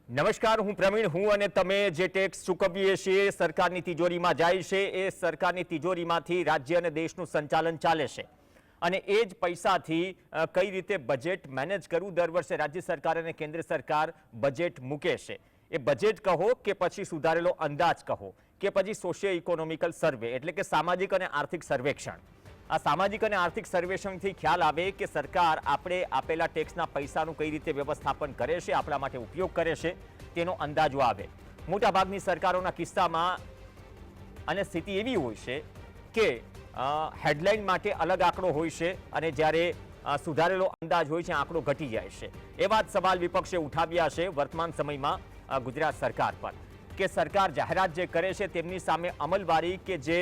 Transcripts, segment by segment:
નમસ્કાર, હું પ્રવીણ હું અને તમે જે ટેક્સ ચૂકવીએ છીએ સરકારની તિજોરીમાં જાય છે એ સરકારની તિજોરીમાંથી રાજ્ય અને દેશનું સંચાલન ચાલે છે અને એ જ પૈસાથી કઈ રીતે બજેટ મેનેજ કરવું દર વર્ષે રાજ્ય સરકાર અને કેન્દ્ર સરકાર બજેટ મૂકે છે। એ બજેટ કહો કે પછી સુધારેલો અંદાજ કહો કે પછી સોશિયો ઇકોનોમિકલ સર્વે એટલે કે સામાજિક અને આર્થિક સર્વેક્ષણ। આ સામાજિક અને આર્થિક સર્વેક્ષણથી ખ્યાલ આવે કે સરકાર આપણે આપેલા ટેક્સના પૈસાનું કઈ રીતે વ્યવસ્થાપન કરે છે, આપણા માટે ઉપયોગ કરે છે તેનો અંદાજો આવે। મોટાભાગની સરકારોના કિસ્સામાં અને સ્થિતિ એવી હોય છે કે હેડલાઇન માટે અલગ આંકડો હોય છે અને જ્યારે સુધારેલો અંદાજ હોય છે આંકડો ઘટી જાય છે। એવા જ સવાલ વિપક્ષે ઉઠાવ્યા છે વર્તમાન સમયમાં ગુજરાત સરકાર પર કે સરકાર જાહેરાત જે કરે છે તેમની સામે અમલવારી કે જે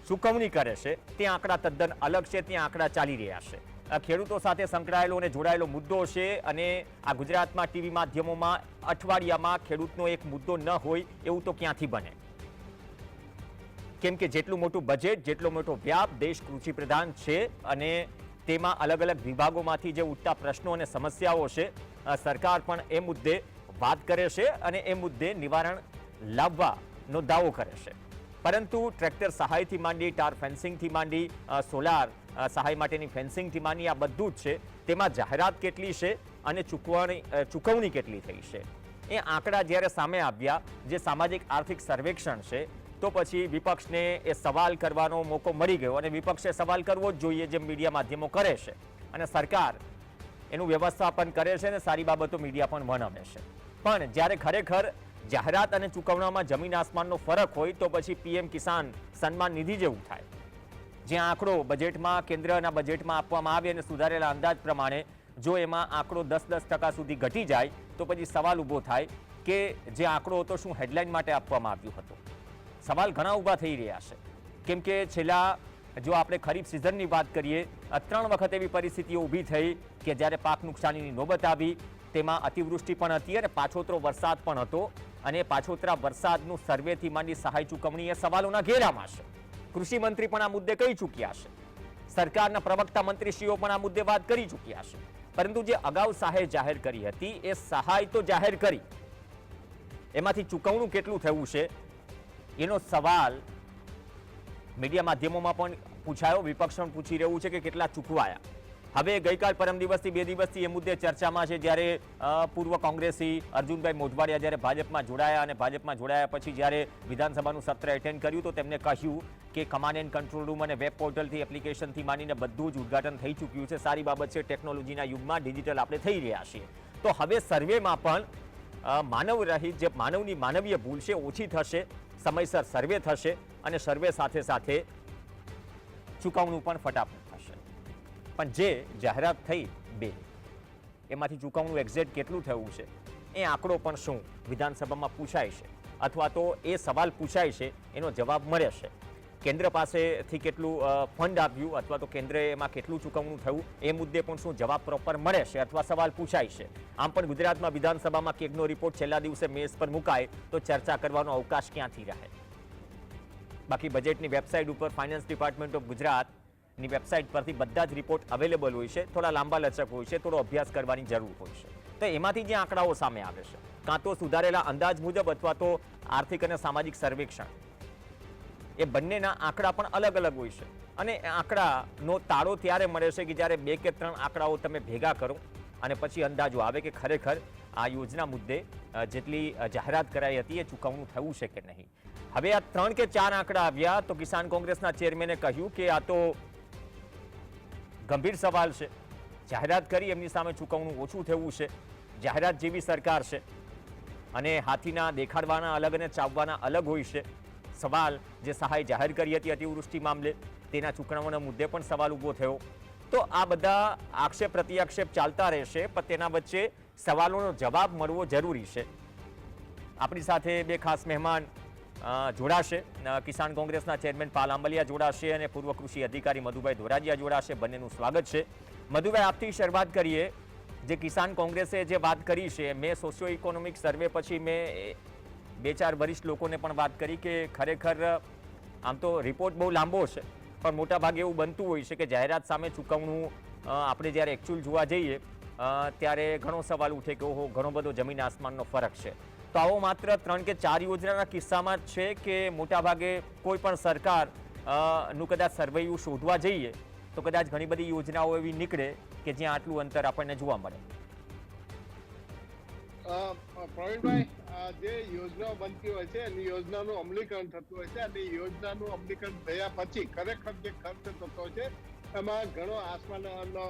ચૂકવણી કરે છે તે આંકડા તદ્દન અલગ છે, તે આંકડા ચાલી રહ્યા છે। ખેડૂતો સાથે સંકળાયેલો અને જોડાયેલો મુદ્દો છે અને આ ગુજરાતમાં ટીવી માધ્યમોમાં અઠવાડિયામાં ખેડૂતનો એક મુદ્દો ન હોય એવું તો ક્યાંથી બને? કેમ કે જેટલું મોટું બજેટ, જેટલો મોટો વ્યાપ, દેશ કૃષિ પ્રધાન છે અને તેમાં અલગ અલગ વિભાગોમાંથી જે ઉઠતા પ્રશ્નો અને સમસ્યાઓ છે સરકાર પણ એ મુદ્દે વાત કરે છે અને એ મુદ્દે નિવારણ લાવવાનો દાવો કરે છે। પરંતુ ટ્રેક્ટર સહાયથી માંડી, ટાર ફેન્સિંગથી માંડી, સોલાર સહાય માટેની ફેન્સિંગથી માંડી આ બધું જ છે, તેમાં જાહેરાત કેટલી છે અને ચૂકવણી કેટલી થઈ છે એ આંકડા જ્યારે સામે આવ્યા, જે સામાજિક આર્થિક સર્વેક્ષણ છે, તો પછી વિપક્ષને એ સવાલ કરવાનો મોકો મળી ગયો અને વિપક્ષે સવાલ કરવો જ જોઈએ જેમ મીડિયા માધ્યમો કરે છે અને સરકાર એનું વ્યવસ્થાપન કરે છે અને સારી બાબતો મીડિયા પણ વર્ણવે છે। પણ જ્યારે ખરેખર જાહેરાત અને ચૂકવણામાં જમીન આસમાનનો ફરક હોય તો પછી પીએમ કિસાન સન્માન નિધિ જેવું થાય, જે આંકડો બજેટમાં કેન્દ્રના બજેટમાં આપવામાં આવે અને સુધારેલા અંદાજ પ્રમાણે જો એમાં આંકડો 10% સુધી ઘટી જાય તો પછી સવાલ ઊભો થાય કે જે આંકડો હતો શું હેડલાઇન માટે આપવામાં આવ્યો હતો? સવાલ ઘણા ઊભા થઈ રહ્યા છે કેમ કે છેલ્લા જો આપણે ખરીફ સિઝનની વાત કરીએ 3 વખત એવી પરિસ્થિતિઓ ઊભી થઈ કે જ્યારે પાક નુકસાનીની નોબત આવી, તેમાં અતિવૃષ્ટિ પણ હતી અને પાછોતરો વરસાદ પણ હતો અને પાછોતરા વરસાદનું સર્વેથી માંડી સહાય ચૂકવણી એ સવાલોના ઘેરામાં છે। કૃષિ મંત્રી પણ આ મુદ્દે કહી ચૂક્યા છે, સરકારના પ્રવક્તા મંત્રીશ્રીઓ પણ આ મુદ્દે વાત કરી ચૂક્યા છે, પરંતુ જે અગાઉ સહાય જાહેર કરી હતી એ સહાય તો જાહેર કરી, એમાંથી ચૂકવણું કેટલું થયું છે એનો સવાલ મીડિયા માધ્યમોમાં પણ પૂછાયો, વિપક્ષ પણ પૂછી રહ્યું છે કે કેટલા ચૂકવાયા। હવે ગઈકાલ પરમ દિવસથી 2 દિવસથી એ મુદ્દે ચર્ચામાં છે, જ્યારે પૂર્વ કોંગ્રેસી અર્જુનભાઈ મોઢવાડિયા જ્યારે ભાજપમાં જોડાયા અને ભાજપમાં જોડાયા પછી જ્યારે વિધાનસભાનું સત્ર એટેન્ડ કર્યું તો તેમને કહ્યું કે કમાન્ડ એન્ડ કંટ્રોલ રૂમ અને વેબ પોર્ટલથી એપ્લિકેશનથી માંડીને બધું જ ઉદ્ઘાટન થઈ ચૂક્યું છે, સારી બાબત છે, ટેકનોલોજીના યુગમાં ડિજિટલ આપણે થઈ રહ્યા છીએ। તો હવે સર્વેમાં પણ માનવ રહિત જે માનવની માનવીય ભૂલ છે ઓછી થશે, સમયસર સર્વે થશે અને સર્વે સાથે સાથે ચૂકવણું પણ ફટાફટ થશે। પણ જે જાહેરાત થઈ 2 એમાંથી ચૂકવણું એક્ઝેક્ટ કેટલું થયું છે એ આંકડો પણ શું વિધાનસભામાં પૂછાય છે અથવા તો એ સવાલ પૂછાય છે એનો જવાબ મળે છે? કેન્દ્ર પાસેથી કેટલું ફંડ આવ્યું અથવા તો કેન્દ્રે એમાં કેટલું ચૂકવણું થયું એ મુદ્દે પણ શું જવાબ પ્રોપર મળે છે અથવા સવાલ પૂછાય છે? આમ પણ ગુજરાતમાં વિધાનસભામાં કેગનો રિપોર્ટ છેલ્લા દિવસે મેઝ પર મુકાય તો ચર્ચા કરવાનો અવકાશ ક્યાંથી રહે? બાકી બજેટની વેબસાઇટ ઉપર ફાઇનાન્સ ડિપાર્ટમેન્ટ ઓફ ગુજરાતની વેબસાઇટ પરથી બધા જ રિપોર્ટ અવેલેબલ હોય છે, થોડા લાંબા લચક હોય છે, થોડો અભ્યાસ કરવાની જરૂર હોય છે। તો એમાંથી જે આંકડાઓ સામે આવે છે કાં તો સુધારેલા અંદાજ મુજબ અથવા તો આર્થિક અને સામાજિક સર્વેક્ષણ, એ બંનેના આંકડા પણ અલગ અલગ હોય છે અને આંકડાનો તાળો ત્યારે મળે છે કે જ્યારે 2 કે 3 આંકડાઓ તમે ભેગા કરો અને પછી અંદાજો આવે કે ખરેખર આ યોજના મુદ્દે જેટલી જાહેરાત કરાઈ હતી એ ચૂકવણું થયું છે કે નહીં। હવે આ 3 કે 4 આંકડા આવ્યા તો કિસાન કોંગ્રેસના ચેરમેને કહ્યું કે આ તો ગંભીર સવાલ છે, જાહેરાત કરી એમની સામે ચૂકવણું ઓછું થયું છે, જાહેરાત જેવી સરકાર છે અને હાથીના દેખાડવાના અલગ અને ચાવવાના અલગ હોય છે। સવાલ જે સહાય જાહેર કરી હતી અતિવૃષ્ટિ મામલે તેના ચૂકવણાના મુદ્દે પણ સવાલ ઊભો થયો। તો આ બધા આક્ષેપ પ્રત્યાક્ષેપ ચાલતા રહેશે પણ તેના વચ્ચે સવાલોનો જવાબ મળવો જરૂરી છે। આપણી સાથે 2 ખાસ મહેમાન જોડાશે, કિસાન કોંગ્રેસના ચેરમેન પાલ આંબલિયા જોડાશે અને પૂર્વ કૃષિ અધિકારી મધુભાઈ ધોરાજીયા જોડાશે। બંનેનું સ્વાગત છે। મધુભાઈ, આપથી શરૂઆત કરીએ। જે કિસાન કોંગ્રેસે જે વાત કરી છે, મેં સોશિયો ઇકોનોમિક સર્વે પછી મેં 2-4 વરિષ્ઠ લોકોને પણ વાત કરી કે ખરેખર આમ તો રિપોર્ટ બહુ લાંબો છે પણ મોટાભાગે એવું બનતું હોય છે કે જાહેરાત સામે ચૂકવણું આપણે જ્યારે એકચ્યુઅલ જોવા જઈએ ત્યારે ઘણો સવાલ ઉઠે કે ઓહો ઘણો બધો જમીન આસમાનનો ફરક છે. તો આવો માત્ર 3 કે 4 યોજનાના કિસ્સામાં જ છે કે મોટાભાગે કોઈ પણ સરકાર નું કદાચ સર્વેયું શોધવા જઈએ તો કદાચ ઘણી બધી યોજનાઓ એવી નીકળે કે જ્યાં આટલું અંતર આપણને જોવા મળે? પ્રવીણભાઈ, જે યોજનાઓ બનતી હોય છે એની યોજનાનું અમલીકરણ થતું હોય છે અને યોજનાનું અમલીકરણ થયા પછી ખરેખર જે ખર્ચ થતો હોય છે એમાં ઘણો આસમાનનો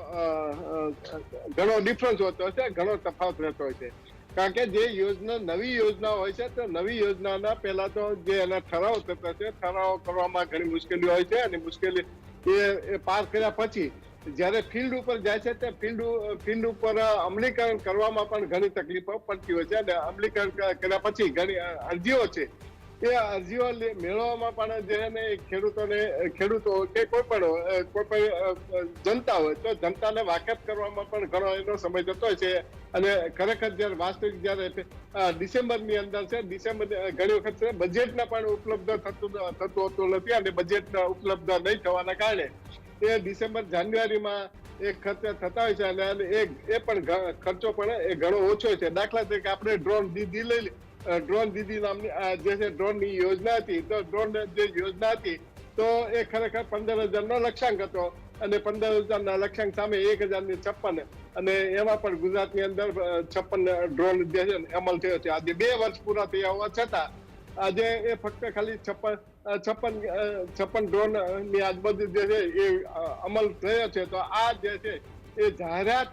ઘણો ડિફરન્સ હોતો હોય છે, ઘણો તફાવત રહેતો હોય છે. કારણ કે જે યોજના નવી યોજના હોય છે તો નવી યોજનાના પહેલા તો જે એના ઠરાવ થતા છે, ઠરાવ કરવામાં ઘણી મુશ્કેલીઓ હોય છે અને મુશ્કેલી એ પાર કર્યા પછી જ્યારે ફિલ્ડ ઉપર જાય છે તે ફિલ્ડ ઉપર અમલીકરણ કરવામાં પણ ઘણી તકલીફો પડતી હોય છે અને અમલીકરણ કર્યા પછી ઘણી અરજીઓ છે એ અરજીઓ મેળવવામાં પણ જેને ખેડૂતો કે કોઈ પણ જનતા હોય તો જનતાને વાકેફ કરવામાં પણ ઘણો એનો સમય જતો હોય છે. અને ખરેખર જયારે વાસ્તવિક જયારે ડિસેમ્બરની અંદર છે, ડિસેમ્બર ઘણી વખત છે બજેટના પણ ઉપલબ્ધ થતું હોતું નથી અને બજેટના ઉપલબ્ધ નહીં થવાના કારણે એ ડિસેમ્બર જાન્યુઆરીમાં એ ખર્ચ થતા હોય છે અને એ પણ ખર્ચો પણ એ ઘણો ઓછો હોય છે. દાખલા તરીકે આપણે ડ્રોન દીદી નામની જે છે ડ્રોનની યોજના હતી, તો ડ્રોન જે યોજના હતી તો એ ખરેખર 15,000નો લક્ષ્યાંક હતો અને 15,000ના લક્ષ્યાંક સામે 1,056 અને એમાં પણ ગુજરાતની અંદર 56 ડ્રોન જે છે અમલ થયો છે. આજે 2 વર્ષ પૂરા થયા હોવા છતાં આજે એ ફક્ત ખાલી 56 ડ્રોન ની આજુબાજુ જે છે એ અમલ થયો છે. તો આ જે છે એ જાહેરાત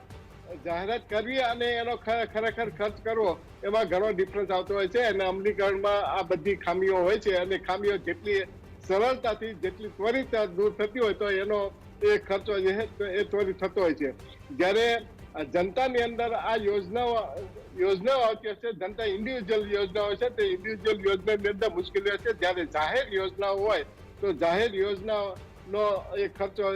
કરવી અને એનો ખરેખર ખર્ચ કરવો એમાં ઘણો ડિફરન્સ આવતો હોય છે અને અમલીકરણમાં આ બધી ખામીઓ હોય છે અને ખામીઓ જેટલી સરળતાથી જેટલી ત્વરિત દૂર થતી હોય તો એનો એ ખર્ચો જે છે એ ત્વરિત થતો હોય છે. જ્યારે જનતાની અંદર આ યોજનાઓ આવતી હશે, જનતા ઇન્ડિવિજ્યુઅલ યોજનાઓ છે, તે ઇન્ડિવિજ્યુઅલ યોજનાની અંદર મુશ્કેલીઓ છે. જ્યારે જાહેર યોજનાઓ હોય તો જાહેર યોજનાનો એ ખર્ચો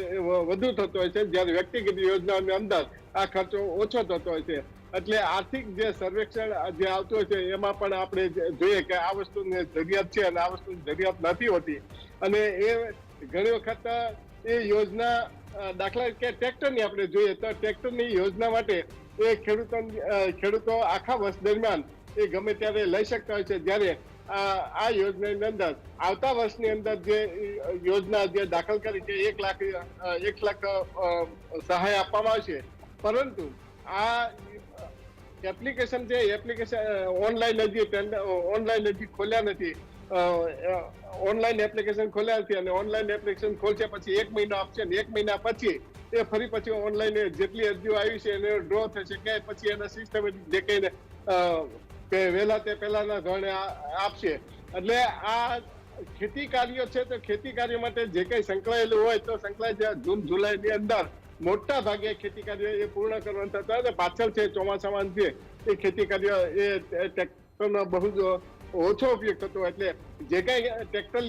વધુ થતો હોય છે, જ્યારે વ્યક્તિગત યોજનાઓની અંદર આ ખર્ચો ઓછો થતો હોય છે. એટલે આર્થિક જે સર્વેક્ષણ જે આવતું હોય છે એમાં પણ આપણે જોઈએ કે આ વસ્તુની જરૂરિયાત છે અને આ વસ્તુની જરૂરિયાત નથી હોતી અને એ ઘણી વખત એ યોજના દાખલા કે ટ્રેક્ટરની આપણે જોઈએ તો ટ્રેક્ટરની યોજના માટે એ ખેડૂતો આખા વર્ષ દરમિયાન એ ગમે ત્યારે લઈ શકતા હોય છે. જ્યારે આ યોજનાની અંદર આવતા વર્ષની અંદર જે યોજના જે દાખલ કરી કે 1 લાખ સહાય આપવામાં આવશે, પરંતુ આ એપ્લિકેશન છે એપ્લિકેશન ઓનલાઈન હજી ખોલ્યા નથી, ઓનલાઈન એપ્લિકેશન ખોલ્યા નથી અને ઓનલાઈન એપ્લિકેશન ખોલશે પછી 1 મહિનો આપશે અને 1 મહિના પછી એ ફરી પછી ઓનલાઈન જેટલી અરજીઓ આવી છે એને ડ્રો થશે કે પછી એના સિસ્ટમેટિક જે કહીને વહેલા તે પહેલાના ધોરણે આપશે. એટલે આ ખેતી કાર્યો છે તો ખેતી કાર્ય માટે જે કઈ સંકળાયેલું હોય તો જૂન જુલાઈની અંદર મોટા ભાગે ખેતી કાર્ય એ પૂર્ણ કરવાનું થતા હોય. પાછળ છે ચોમાસામાં છે એ ખેતી કાર્ય એ ટ્રેક્ટરનો બહુ જ ઓછો ઉપયોગ થતો હોય. એટલે જે કઈ ટ્રેક્ટર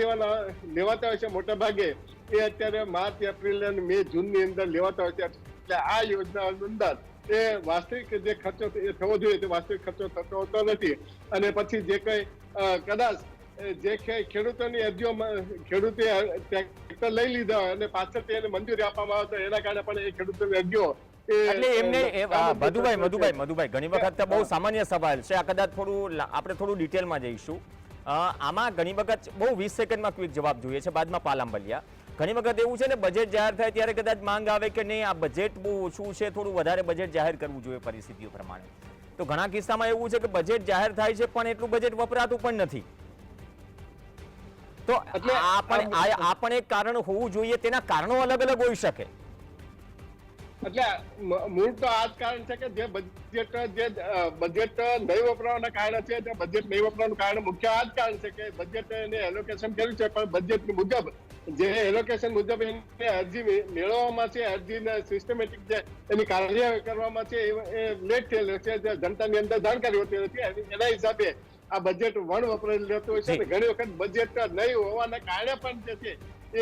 લેવાતા હોય છે મોટા ભાગે એ અત્યારે માર્ચ, એપ્રિલ અને મે, જૂનની અંદર લેવાતા હોય છે. એટલે આ યોજનાની અંદર એ વાસ્તવિક જે ખર્ચો એ થવો જોઈએ તે વાસ્તવિક ખર્ચો થતો હોતો નથી અને પછી જે કઈ કદાચ જે ખેડૂતોની અરજીઓ ખેડૂતે ટ્રેક્ટર લઈ લીધા હોય અને પાછળથી એને મંજૂરી આપવામાં આવે તો એના કારણે પણ એ ખેડૂતોની અરજીઓ એટલે એમને મધુભાઈ ઘણી વખત બહુ સામાન્ય સવાલ છે. આ કદાચ આપણે થોડું ડિટેલમાં જઈશું. આમાં ઘણી વખત બહુ 20 સેકન્ડમાં ક્વિક જવાબ જોઈએ છે, બાદમાં પાલાંબલિયા. ઘણી વખત એવું છે ને બજેટ જાહેર થાય ત્યારે કદાચ માંગ આવે કે નહીં આ બજેટ બહુ ઓછું છે, થોડું વધારે બજેટ જાહેર કરવું જોઈએ પરિસ્થિતિઓ પ્રમાણે. તો ઘણા કિસ્સામાં એવું છે કે બજેટ જાહેર થાય છે પણ એટલું બજેટ વપરાતું પણ નથી. તો આ પણ એક કારણ હોવું જોઈએ, તેના કારણો અલગ અલગ હોઈ શકે. એટલે મૂળ તો આ જ કારણ છે કે જે બજેટ નહીં વપરાવાના કારણે છે, તે બજેટ નહીં વપરાવાનું કારણ મુખ્ય આ જ કારણ છે કે બજેટ એને એલોકેશન કર્યું છે પણ બજેટ મુજબ જે એલોકેશન મુજબ એને અરજી મેળવવામાં છે, અરજીને સિસ્ટમેટિક જે એની કાર્યવાહી કરવામાં છે એ લેટ થયેલો છે. જે જનતાની અંદર જાણકારી હોતી નથી એના હિસાબે આ બજેટ વપરાયેલું રહેતું હોય છે. ઘણી વખત બજેટ નહીં હોવાના કારણે પણ જે છે એ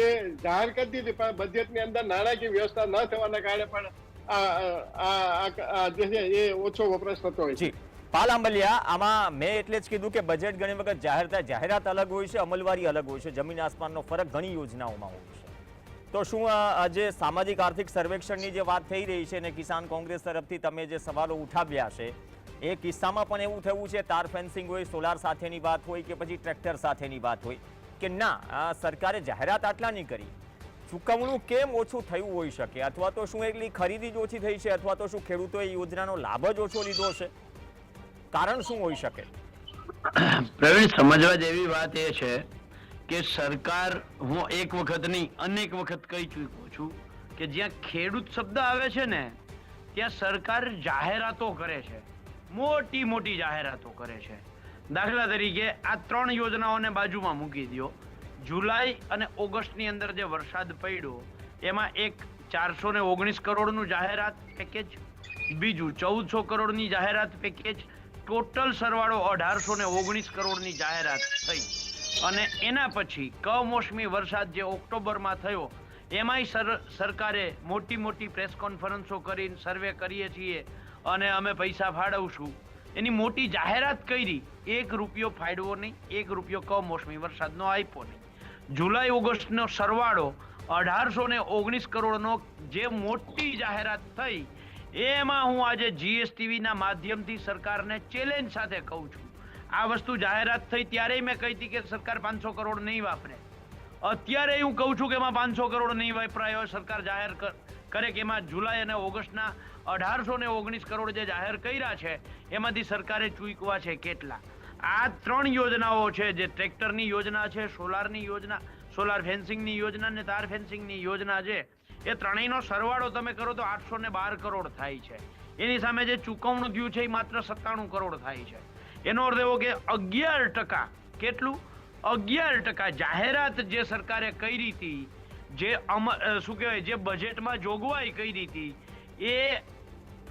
જાહેર કરી દીધી પણ બજેટની અંદર નાણાકીય વ્યવસ્થા ન થવાના કારણે પણ જે છે એ ઓછો વપરાશ થતો હોય છે. પાલાંબલિયા, આમાં મેં એટલે જ કીધું કે બજેટ ઘણી વખત જાહેર થાય, જાહેરાત અલગ હોય છે, અમલવારી અલગ હોય છે, જમીન આસમાનનો ફરક ઘણી યોજનાઓમાં હોય છે. તો શું આજે સામાજિક આર્થિક સર્વેક્ષણની જે વાત થઈ રહી છે ને કિસાન કોંગ્રેસ તરફથી તમે જે સવાલો ઉઠાવ્યા છે એ કિસ્સામાં પણ એવું થયું છે તાર ફેન્સિંગ હોય, સોલાર સાથેની વાત હોય કે પછી ટ્રેક્ટર સાથેની વાત હોય કે ના સરકારે જાહેરાત આટલા નહીં કરી, ચૂકવણું કેમ ઓછું થયું હોઈ શકે? અથવા તો શું એટલી ખરીદી જ ઓછી થઈ છે અથવા તો શું ખેડૂતોએ યોજનાનો લાભ જ ઓછો લીધો છે? કારણ શું હોઈ શકે? પ્રવીણ, સમજવા જેવી વાત એ છે કે સરકાર, હું એક વખત નહીં અનેક વખત કહી ચૂક્યો છું કે જ્યાં ખેડૂત શબ્દ આવે છે ને ત્યાં સરકાર જાહેરાતો કરે છે, મોટી મોટી જાહેરાતો કરે છે. દાખલા તરીકે આ 3 યોજનાઓને બાજુમાં મૂકી દો. જુલાઈ અને ઓગસ્ટની અંદર જે વરસાદ પડ્યો એમાં એક 419 કરોડનું જાહેરાત પેકેજ, બીજું 1400 કરોડની જાહેરાત પેકેજ, ટોટલ સરવાળો 1819 કરોડની જાહેરાત થઈ. અને એના પછી કમોસમી વરસાદ જે ઓક્ટોબરમાં થયો એમાંય સરકારે મોટી મોટી પ્રેસ કોન્ફરન્સો કરીને સર્વે કરીએ છીએ અને અમે પૈસા ફાળવશું એની મોટી જાહેરાત કરી. 1 રૂપિયો ફાળવ્યો નહીં, 1 રૂપિયો કમોસમી વરસાદનો આપ્યો નહીં. જુલાઈ ઓગસ્ટનો સરવાળો 1819 કરોડનો જે મોટી જાહેરાત થઈ એમાં હું આજે જીએસટીવીના માધ્યમથી સરકારને ચેલેન્જ સાથે કહું છું, આ વસ્તુ જાહેરાત થઈ ત્યારે મેં કહી હતી કે સરકાર 500 કરોડ નહીં વાપરે. અત્યારે હું કહું છું કે એમાં 500 કરોડ નહીં વાપરાયો. સરકાર જાહેર કરે કે એમાં જુલાઈ અને ઓગસ્ટના 1819 કરોડ જે જાહેર કર્યા છે એમાંથી સરકારે ચૂકવા છે કેટલા? આ 3 યોજનાઓ છે, જે ટ્રેક્ટરની યોજના છે, સોલારની યોજના, સોલાર ફેન્સિંગની યોજના અને તાર ફેન્સિંગની યોજના છે, એ ત્રણેયનો સરવાળો તમે કરો તો 812 કરોડ થાય છે. એની સામે જે ચૂકવણું થયું છે એ માત્ર 97 કરોડ થાય છે. એનો અર્થ એવો કે 11%, કેટલું? 11% જાહેરાત જે સરકારે કરી હતી, જે શું કહેવાય, જે બજેટમાં જોગવાઈ કરી હતી એ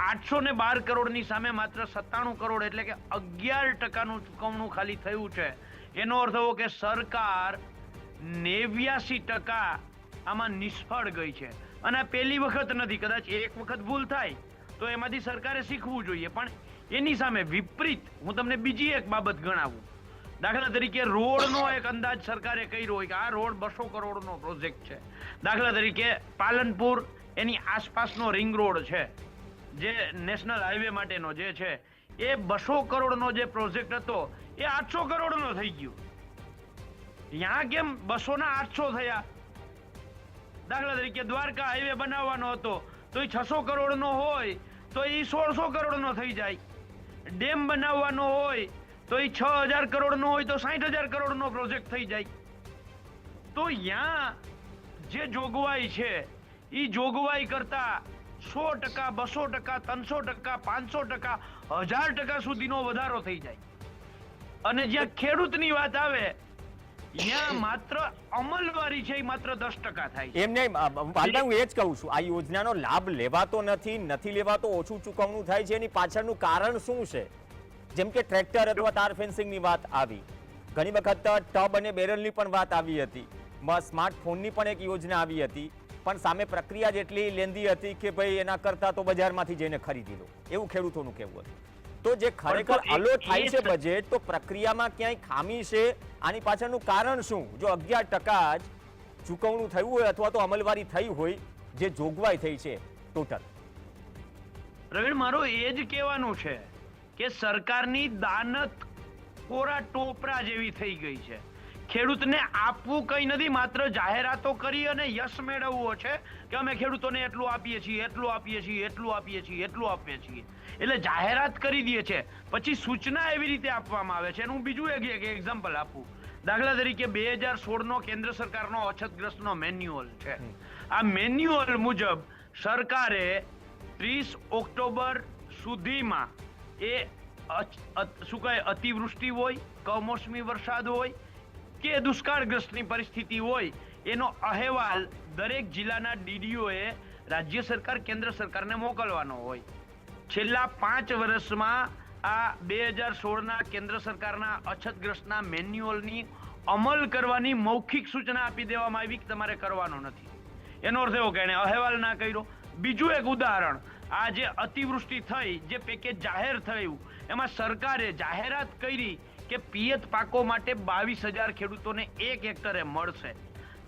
812 કરોડની સામે માત્ર 97 કરોડ એટલે કે 11%નું ચૂકવણું ખાલી થયું છે. એનો અર્થ એવો કે સરકાર 89% આમાં નિષ્ફળ ગઈ છે. અને પહેલી વખત નથી, કદાચ એક વખત ભૂલ થાય તો એમાંથી સરકારે શીખવું જોઈએ. પણ એની સામે વિપરીત હું તમને બીજી એક બાબત ગણાવું. દાખલા તરીકે રોડનો એક અંદાજ સરકારે કર્યો હોય કે આ રોડ 200 કરોડનો પ્રોજેક્ટ છે. દાખલા તરીકે પાલનપુર એની આસપાસનો રિંગ રોડ છે, જે નેશનલ હાઈવે માટેનો જે છે, એ 200 કરોડનો જે પ્રોજેક્ટ હતો એ 800 કરોડનો થઈ ગયો. ત્યાં કેમ 200 ના 800 થયા? દાખલા તરીકે દ્વારકા હાઈવે બનાવવાનો હતો તો એ 600 કરોડનો હોય તો એ 1600 કરોડનો થઈ જાય. ડેમ બનાવવાનો હોય તો એ 6000 કરોડનો હોય તો 60000 કરોડનો પ્રોજેક્ટ થઈ જાય. તો અહીંયા જે જોગવાઈ છે એ જોગવાઈ કરતા 100%, 200%, 300%, 500%, 1000% સુધીનો વધારો થઈ જાય. અને જ્યાં ખેડૂતની વાત આવે ત્યાં માત્ર અમલવારી છે એ માત્ર 10% થાય છે. એમ નહીં પાલભાઈ, હું એ જ કહું છું, આ યોજનાનો લાભ લેવાતો નથી લેવાતો, ઓછું ચૂકવણું થાય છે, એની પાછળનું કારણ શું છે? જેમ કે ટ્રેક્ટર અથવા તાર ફેન્સિંગની વાત આવી, ઘણી વખત ટબ અને બેરલની પણ વાત આવી હતી, સ્માર્ટફોનની પણ એક યોજના આવી હતી, પણ સામે પ્રક્રિયા જેટલી લેન્ધી હતી કે ભાઈ એના કરતા તો બજારમાંથી જઈને ખરીદી લો, એવું ખેડૂતોનું કહેવું હતું. તો જે ખરેખર અલોટ થાય છે બજેટ, તો પ્રક્રિયામાં ક્યાંય ખામી છે? આની પાછળનું કારણ શું? જો 11% જ ચૂકવણું થયું હોય અથવા તો અમલવારી થઈ હોય જે જોગવાઈ થઈ છે ટોટલ. પ્રવીણ, મારું એ જ કહેવાનું છે કે સરકારની દાનત કોરા ટોપરા જેવી થઈ ગઈ છે. ખેડૂતને આપવું કંઈ નથી, માત્ર જાહેરાતો કરી અને યશ મેળવવો છે કે અમે ખેડૂતોને એટલું આપીએ છીએ, એટલું આપીએ છીએ, એટલું આપીએ છીએ, એટલું આપીએ છીએ. એટલે જાહેરાત કરી દે છે, પછી સૂચના એવી રીતે આપવામાં આવે છે. એનું બીજું એક એક્ઝામ્પલ આપું. દાખલા તરીકે 2016નો કેન્દ્ર સરકારનો અછતગ્રસ્તનો મેન્યુઅલ છે. આ મેન્યુઅલ મુજબ સરકારે 30 ઓક્ટોબર સુધીમાં એ શું કહે, અતિવૃષ્ટિ હોય, કમોસમી વરસાદ હોય કે દુષ્કાળગ્રસ્તની પરિસ્થિતિ હોય એનો અહેવાલ દરેક જિલ્લાના ડીડીઓએ રાજ્ય સરકાર, કેન્દ્ર સરકારને મોકલવાનો હોય. છેલ્લા 5 વર્ષમાં આ 2016ના કેન્દ્ર સરકારના અછતગ્રસ્તના મેન્યુઅલની અમલ કરવાની મૌખિક સૂચના આપી દેવામાં આવી કે તમારે કરવાનો નથી. એનો અર્થ એવો કે એને અહેવાલ ના કર્યો. બીજું એક ઉદાહરણ, આ જે અતિવૃષ્ટિ થઈ, જે પેકેજ જાહેર થયું, એમાં સરકારે જાહેરાત કરી કે પિયત પાકો માટે 22000 ખેડૂતોને 1 હેક્ટરે મળશે.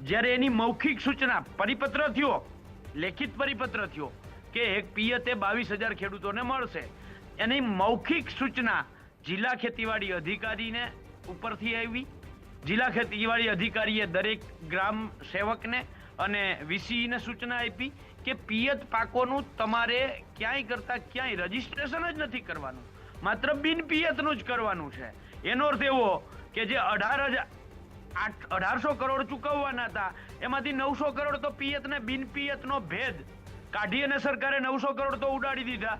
જ્યારે એની મૌખિક સૂચના પરિપત્ર થયો, લેખિત પરિપત્ર થયો કે એક પિયતે 22,000 ખેડૂતોને મળશે, એની મૌખિક સૂચના જિલ્લા ખેતીવાડી અધિકારીને ઉપરથી આવી. જિલ્લા ખેતીવાડી અધિકારીએ દરેક ગ્રામ સેવકને અને વીસીને સૂચના આપી કે પિયત પાકોનું તમારે ક્યાંય કરતા ક્યાંય રજીસ્ટ્રેશન જ નથી કરવાનું, માત્ર બિન પિયતનું જ કરવાનું છે. એનો અર્થ એવો કે જે 1800 કરોડ ચૂકવવાના હતા એમાંથી 900 કરોડ તો પિયત ને બિન પિયતનો ભેદ કાઢી અને સરકારે 900 કરોડ તો ઉડાડી દીધા.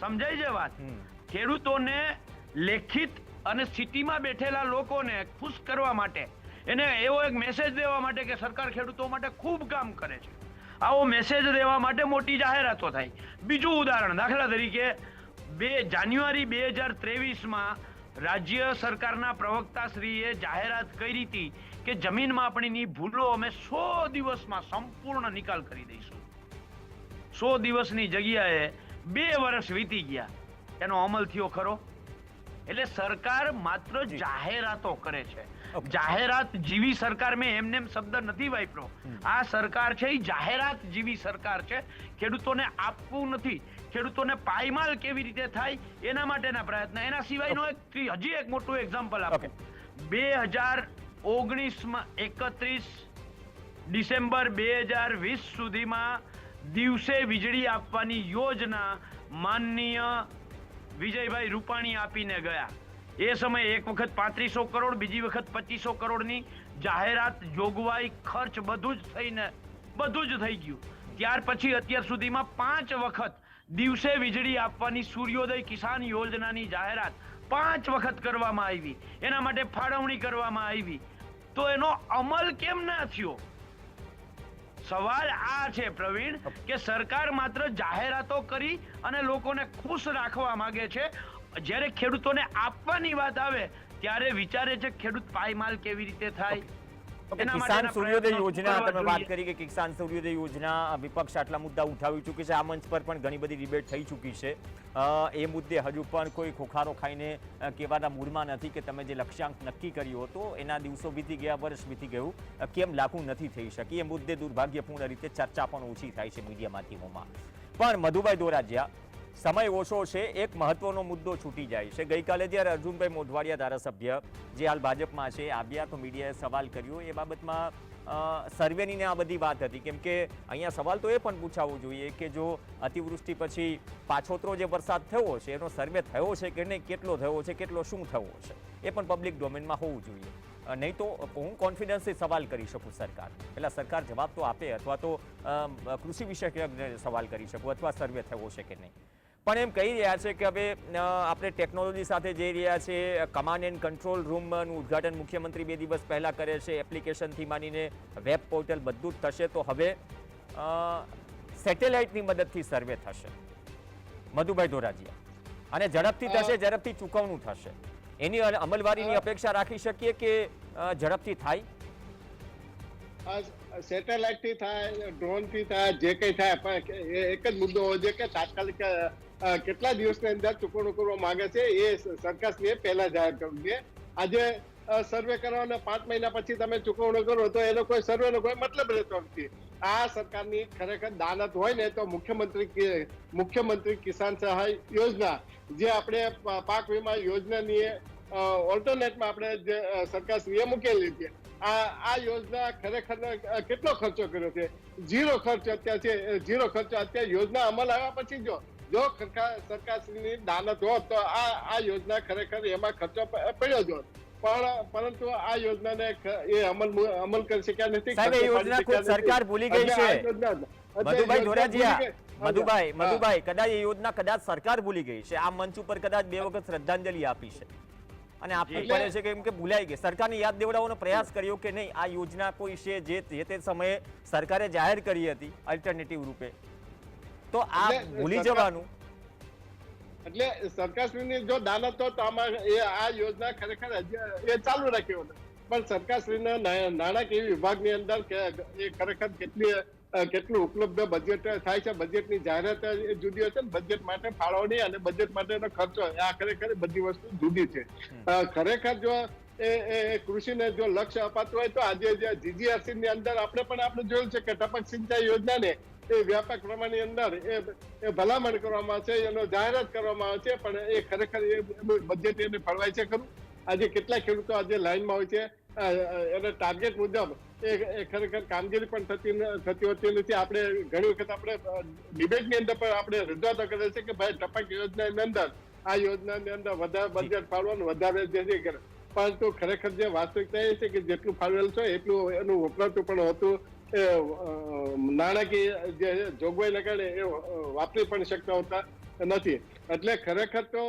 સમજાય છે વાત? ખેડૂતોને લેખિત અને સ્થિતિમાં બેઠેલા લોકોને ખુશ કરવા માટે, એને એવો એક મેસેજ દેવા માટે કે સરકાર ખેડૂતો માટે ખૂબ કામ કરે છે, આવો મેસેજ દેવા માટે મોટી જાહેરાતો થાય. બીજું ઉદાહરણ, દાખલા તરીકે જાન્યુઆરી 2023માં રાજ્ય સરકારના પ્રવક્તાશ્રીએ જાહેરાત કરી હતી કે જમીન માપણીની ભૂલો અમે 100 દિવસમાં સંપૂર્ણ નિકાલ કરી દઈશું. 100 દિવસની જગ્યાએ 2 વર્ષ વીતી ગયા, એનો અમલ થયો ખરો? એટલે સરકાર માત્ર જાહેરાતો કરે છે. જાહેરાત જીવી સરકાર, મેં એમને શબ્દ નથી વાપર્યો. આ સરકાર છે એ જાહેરાત જીવી સરકાર છે. ખેડૂતોને આપવું નથી, ખેડૂતોને પાયમાલ કેવી રીતે થાય એના માટેના પ્રયત્ન. એના સિવાયનો હજી એક મોટું એક્ઝામ્પલ આપું. 2019માં 31 ડિસેમ્બર 2020 સુધીમાં દિવસે વીજળી આપવાની યોજના માનનીય વિજયભાઈ રૂપાણી આપીને ગયા. એ સમયે એક વખત 3500 કરોડ, બીજી વખત 2500 કરોડની જાહેરાત, જોગવાઈ, ખર્ચ બધું જ થઈ ગયું. ત્યાર પછી અત્યાર સુધીમાં 5 વખત દિવસે વીજળી આપવાની સૂર્યોદય કિસાન યોજનાની જાહેરાત 5 વખત કરવામાં આવી. એના માટે ફાળવણી કરવામાં આવી, તો એનો અમલ કેમ ના થયો? સવાલ આ છે પ્રવીણ કે સરકાર માત્ર જાહેરાતો કરી અને લોકોને ખુશ રાખવા માંગે છે. જ્યારે ખેડૂતોને આપવાની વાત આવે ત્યારે વિચારે છે ખેડૂત પાયમાલ કેવી રીતે થાય. કિસાન સૂર્યોદય યોજના તમે વાત કરી કે કિસાન સૂર્યોદય યોજના, વિપક્ષ આટલા મુદ્દા ઉઠાવી ચૂકી છે. આ મંચ પર પણ ઘણી બધી ડિબેટ થઈ ચૂકી છે. એ મુદ્દે હજુ પણ કોઈ ખોખારો ખાઈને કહેવાના મૂડમાં નથી કે તમે જે લક્ષ્યાંક નક્કી કર્યો હતો એના દિવસો વીતી ગયા, વર્ષ વીતી ગયું, કેમ લાગુ નથી થઈ શકી. એ મુદ્દે દુર્ભાગ્યપૂર્ણ રીતે ચર્ચા પણ ઓછી થાય છે મીડિયા માધ્યમોમાં. પણ મધુભાઈ દોરાજીયા, સમય ઓછો છે, એક મહત્વનો મુદ્દો છૂટી જાય છે. ગઈકાલે જ્યારે અર્જુનભાઈ મોઢવાડિયા ધારાસભ્ય જે હાલ ભાજપમાં છે આવ્યા તો મીડિયાએ સવાલ કર્યો એ બાબતમાં સર્વેની ને આ બધી વાત હતી. કેમ કે અહીંયા સવાલ તો એ પણ પૂછાવવો જોઈએ કે જો અતિવૃષ્ટિ પછી પાછોતરો જે વરસાદ થયો છે એનો સર્વે થયો છે કે નહીં, કેટલો થયો છે, કેટલો શું થયો છે, એ પણ પબ્લિક ડોમેનમાં હોવું જોઈએ. નહીં તો હું કોન્ફિડન્સથી સવાલ કરી શકું સરકાર, એટલે સરકાર જવાબ તો આપે, અથવા તો કૃષિ વિશેષજ્ઞને સવાલ કરી શકું, અથવા સર્વે થયો છે કે નહીં. પણ એમ કહી રહ્યા છે કે હવે આપણે ટેકનોલોજી સાથે જઈ રહ્યા છે. કમાન્ડ એન્ડ કંટ્રોલ રૂમનું ઉદ્ઘાટન મુખ્યમંત્રી 2 દિવસ પહેલા કરે છે. એપ્લિકેશનથી માંડીને વેબ પોર્ટલ બધું જ થશે. તો હવે સેટેલાઇટની મદદથી સર્વે થશે મધુભાઈ ધોરાજીયા, અને ઝડપથી થશે, ઝડપથી ચૂકવણું થશે. એની અમલવારીની અપેક્ષા રાખી શકીએ કે ઝડપથી થાય? સેટેલાઇટ થી થાય, ડ્રોન થી થાય, જે કઈ થાય, પણ એક જ મુદ્દો હોય છે કે તાત્કાલિક કેટલા દિવસની અંદર ચૂકવણું કરવા માંગે છે એ સરકારશ્રીએ પહેલા જાહેર કરવું જોઈએ. આજે સર્વે કરવાના 5 મહિના પછી તમે ચૂકવણું કરો તો એનો કોઈ સર્વેનો કોઈ મતલબ રહેતો નથી. આ સરકારની ખરેખર દાનત હોય ને તો મુખ્યમંત્રી કિસાન સહાય યોજના, જે આપણે પાક વીમા યોજનાની ઓલ્ટરનેટમાં આપણે જે સરકારશ્રીએ મૂકેલી છે, આ યોજના ખરેખર કેટલો ખર્ચો કર્યો છે? 0 ખર્ચ અત્યારે છે. 0 ખર્ચ અત્યારે યોજના અમલ આવ્યા પછી જો સરકારશ્રીની દાનત હોત તો આ યોજના ખરેખર એમાં ખર્ચો પડ્યો જ હોત. પરંતુ આ યોજનાને એ અમલ કરી શક્યા નથી. સરકાર ભૂલી ગઈ છે મધુભાઈ ધોરાજીયા. મધુભાઈ કદાચ એ યોજના કદાચ સરકાર ભૂલી ગઈ છે. આ મંચ ઉપર કદાચ 2 વખત શ્રદ્ધાંજલિ આપી છે અને આપવી પડે છે કેમ કે ભૂલાઈ ગઈ. સરકારને યાદ દેવડાવવાનો પ્રયાસ કર્યો કે નહીં આ યોજના કોઈ છે જે તે સમયે સરકારે જાહેર કરી હતી અલ્ટરનેટિવ રૂપે, તો આ ભૂલી જવાનું. એટલે સરકારશ્રીની જો દાનત તો આમાં આ યોજના ખરેખર એ ચાલુ રાખ્યો હતો. પણ સરકારશ્રીના નાણાકીય વિભાગની અંદર એ ખરેખર કેટલું ઉપલબ્ધ બજેટ થાય છે, બજેટની જાહેરાત જુદી હોય છે, બજેટ માટે ફાળવણી અને બજેટ માટેનો ખર્ચો, આ ખરેખર બધી વસ્તુ જુદી છે. ખરેખર જો એ કૃષિને જો લક્ષ્ય અપાતું હોય તો આજે જે જીજીઆરસી ની અંદર આપણે જોયું છે કે ટપક સિંચાઈ યોજનાને એ વ્યાપક પ્રમાણની અંદર એ ભલામણ કરવામાં આવે છે, એનો જાહેરાત કરવામાં આવે છે, પણ એ ખરેખર એનું બજેટ એને ફળવાય છે ખરું? આજે કેટલા ખેડૂતો આજે લાઈનમાં હોય છે, એના ટાર્ગેટ મુજબ એ ખરેખર કામગીરી પણ થતી હોતી નથી. આપણે ઘણી વખત આપણે ડિબેટની અંદર પણ આપણે રજૂઆતો કરે છે કે ભાઈ ટપક યોજનાની અંદર આ યોજનાની અંદર વધારે બજેટ ફાળવાનું, વધારે જે કરે, પરંતુ ખરેખર જે વાસ્તવિકતા એ છે કે જેટલું ફાળવેલ છે એટલું એનું વપરાતું પણ હોતું નાણાકીય જે જોગવાઈના કારણે એ વાપરી પણ શકતા હોતા નથી. એટલે ખરેખર તો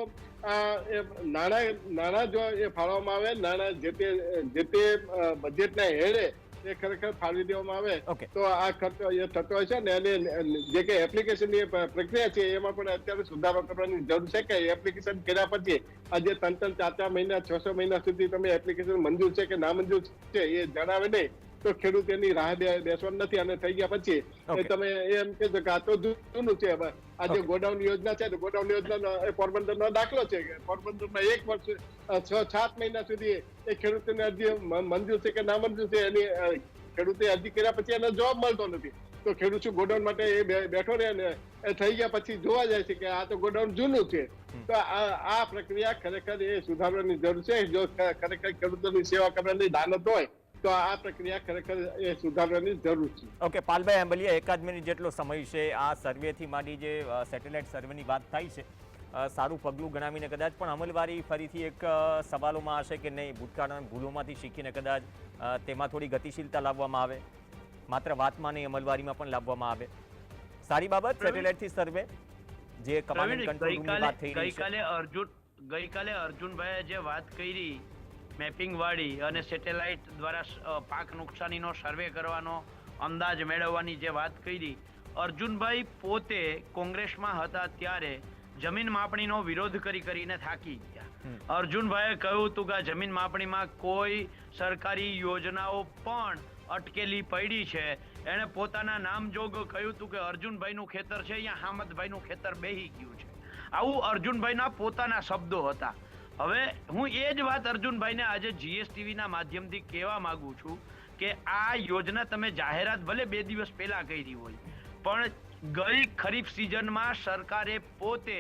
નાણાં જો એ ફાળવવામાં આવે, નાણાં જે તે બજેટના હેડે એ ખરેખર ફાળવી દેવામાં આવે તો આ ખર્ચો એ થતો હોય છે ને. અને જે કે એપ્લિકેશનની પ્રક્રિયા છે એમાં પણ અત્યારે સુધારો કરવાની જરૂર છે કે એપ્લિકેશન કર્યા પછી આજે 3-4 મહિના 6 મહિના સુધી તમે એપ્લિકેશન મંજૂર છે કે ના મંજૂર છે એ જણાવે નહીં તો ખેડૂત એની રાહ બેસવાનું નથી. અને થઈ ગયા પછી તમે એમ કહેજો કે આ તો જૂનું છે. આજે ગોડાઉન યોજના છે તો ગોડાઉન યોજના પોરબંદરનો દાખલો છે કે પોરબંદરમાં 1 વર્ષ 6-7 મહિના સુધી એ ખેડૂતોને અરજી મંજૂર છે કે ના મંજૂર છે એની ખેડૂતે અરજી કર્યા પછી એને જવાબ મળતો નથી. તો ખેડૂત શું ગોડાઉન માટે એ બેઠો રહે ને એ થઈ ગયા પછી જોવા જાય છે કે આ તો ગોડાઉન જૂનું છે. તો આ પ્રક્રિયા ખરેખર એ સુધારવાની જરૂર છે. જો ખરેખર ખેડૂતોની સેવા કરવાની દાનત હોય તો આ પ્રક્રિયા ખરેખર એ સુધારવાની જરૂર છે. ઓકે પાલભાઈ આંબલિયા, 1 મિનિટ જેટલો સમય છે. આ સર્વેથી માંડી જે સેટેલાઇટ સર્વેની વાત થાય છે, સારું પગલું ગણાવીને કદાચ પણ અમલવારી ફરીથી એક સવાલોમાં હશે કે નહીં, ભૂતકાળના ભૂલોમાંથી શીખીને કદાચ તેમાં થોડી ગતિશીલતા લાવવામાં આવે, માત્ર વાતમાં નહીં અમલવારીમાં પણ લાવવામાં આવે. સારી બાબત સેટેલાઇટથી સર્વે જે કમાન્ડ એન્ડ કંટ્રોલ રૂમની વાત થઈ રહી છે. ગઈકાલે અર્જુનભાઈએ જે વાત કરી મેપિંગ વાળી અને સેટેલાઇટ દ્વારા પાક નુકસાનીનો સર્વે કરવાનો અંદાજ મેળવવાની જે વાત કરી, અર્જુનભાઈ પોતે કોંગ્રેસમાં હતા ત્યારે જમીન માપણીનો વિરોધ કરીને થાકી ગયા. અર્જુનભાઈએ કહ્યું હતું કે જમીન માપણીમાં કોઈ સરકારી યોજનાઓ પણ અટકેલી પડી છે. એણે પોતાના નામજોગ કહ્યું હતું કે અર્જુનભાઈનું ખેતર છે અહીંયા હામદભાઈનું ખેતર બેહી ગયું છે. આવું અર્જુનભાઈના પોતાના શબ્દો હતા. હવે હું એ જ વાત અર્જુનભાઈને આજે જીએસટીવીના માધ્યમથી કહેવા માંગુ છું કે આ યોજના તમે જાહેરાત ભલે 2 દિવસ પહેલા કરી હોય, પણ ગઈ ખરીફ સિઝનમાં સરકારે પોતે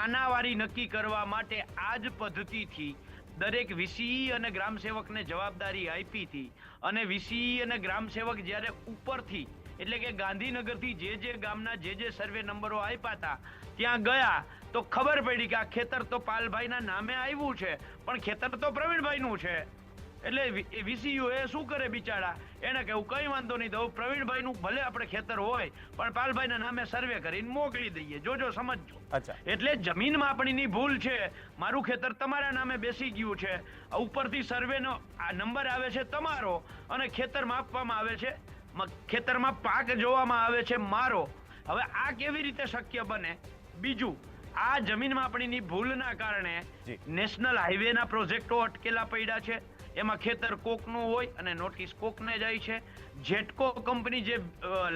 આનાવારી નક્કી કરવા માટે આ જ પદ્ધતિથી દરેક વીસીઈ અને ગ્રામસેવકને જવાબદારી આપી હતી. અને વીસીઈ અને ગ્રામસેવક જ્યારે ઉપરથી એટલે કે ગાંધીનગરથી જે ગામના જે સર્વે નંબરો આપ્યા હતા ત્યાં ગયા તો ખબર પડી કે આ ખેતર તો પાલભાઈના નામે આવ્યું છે પણ ખેતર તો પ્રવીણભાઈનું છે. એટલે વીસીયુ એ શું કરે બિચારા, એને કહ્યું કઈ વાંધો નહીં, તો પ્રવીણભાઈનું ભલે આપણે ખેતર હોય પણ પાલભાઈના નામે સર્વે કરીને મોકલી દઈએ, જોજો સમજજો. એટલે જમીન માપણીની ભૂલ છે. મારું ખેતર તમારા નામે બેસી ગયું છે, ઉપરથી સર્વેનો આ નંબર આવે છે તમારો અને ખેતર માપવામાં આવે છે, ખેતરમાં પાક જોવામાં આવે છે મારો. હવે આ કેવી રીતે શક્ય બને? બીજું, આ જમીન માપણીની ભૂલના કારણે નેશનલ હાઈવેના પ્રોજેક્ટો અટકેલા પડ્યા છે. એમાં ખેતર કોકનું હોય અને નોટિસ કોકને જાય છે. જેટકો કંપની જે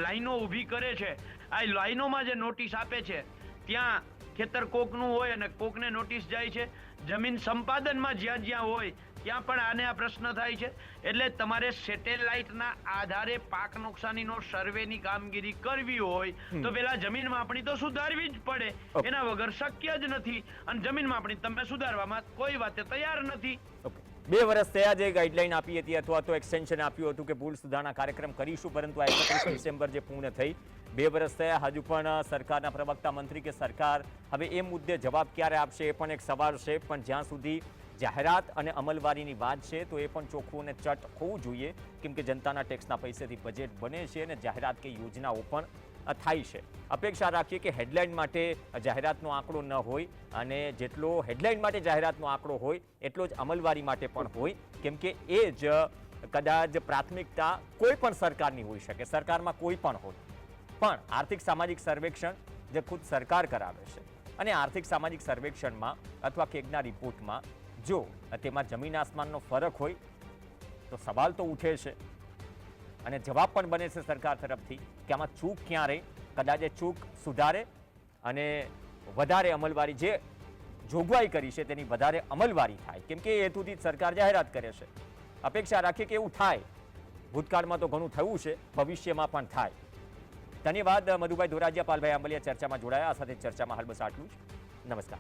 લાઈનો ઊભી કરે છે, આ લાઈનોમાં જે નોટિસ આપે છે ત્યાં ખેતર કોકનું હોય અને કોકને નોટિસ જાય છે. જમીન સંપાદનમાં જ્યાં હોય ત્યાં પણ આને આ પ્રશ્ન થાય છે. એટલે તમારે સેટેલાઇટના આધારે પાક નુકસાનીનો સર્વેની કામગીરી કરવી હોય તો પેલા જમીન માપણી તો સુધારવી જ પડે. એના વગર શક્ય જ નથી. અને જમીન માપણી તમે સુધારવામાં કોઈ વાતે તૈયાર નથી. 2 વર્ષ થયા જે ગાઈડલાઈન આપી હતી અથવા તો એક્સટેન્શન આપ્યું હતું કે ભૂલ સુધારણા કાર્યક્રમ કરીશું, પરંતુ આ 31 ડિસેમ્બર જે પૂર્ણ થઈ, 2 વર્ષ થયા, હજુ પણ સરકારના પ્રવક્તા મંત્રી કે સરકાર હવે એ મુદ્દે જવાબ ક્યારે આપશે એ પણ એક સવાલ છે. પણ જ્યાં સુધી જાહેરાત અને અમલવારીની વાત છે તો એ પણ ચોખ્ખું અને ચટ હોવું જોઈએ, કેમ કે જનતાના ટેક્સના પૈસેથી બજેટ બને છે અને જાહેરાત કે યોજનાઓ પણ થાય છે. અપેક્ષા રાખીએ કે હેડલાઇન માટે જાહેરાતનો આંકડો ન હોય અને જેટલો હેડલાઇન માટે જાહેરાતનો આંકડો હોય એટલો જ અમલવારી માટે પણ હોય, કેમ કે એ જ કદાચ પ્રાથમિકતા કોઈ પણ સરકારની હોઈ શકે, સરકારમાં કોઈ પણ હોય, પણ આર્થિક સામાજિક સર્વેક્ષણ જે ખુદ સરકાર કરાવે છે અને આર્થિક સામાજિક સર્વેક્ષણમાં અથવા કેગના રિપોર્ટમાં જો તેમાં જમીન આસમાનનો ફરક હોય તો સવાલ તો ઉઠે છે અને જવાબ પણ બને છે સરકાર તરફથી કે આમાં ચૂક ક્યાં રહી, કદાચ એ ચૂક સુધારે અને વધારે અમલવારી જે જોગવાઈ કરી છે તેની વધારે અમલવારી થાય, કેમ કે એ હેતુથી જ સરકાર જાહેરાત કરે છે. અપેક્ષા રાખીએ કે એવું થાય. ભૂતકાળમાં તો ઘણું થયું છે, ભવિષ્યમાં પણ થાય. ધન્યવાદ મધુભાઈ ધોરાજીયા, પાલભાઈ આંબલિયા ચર્ચામાં જોડાયા. આ સાથે ચર્ચામાં હાલ બસ આટલું જ. નમસ્કાર.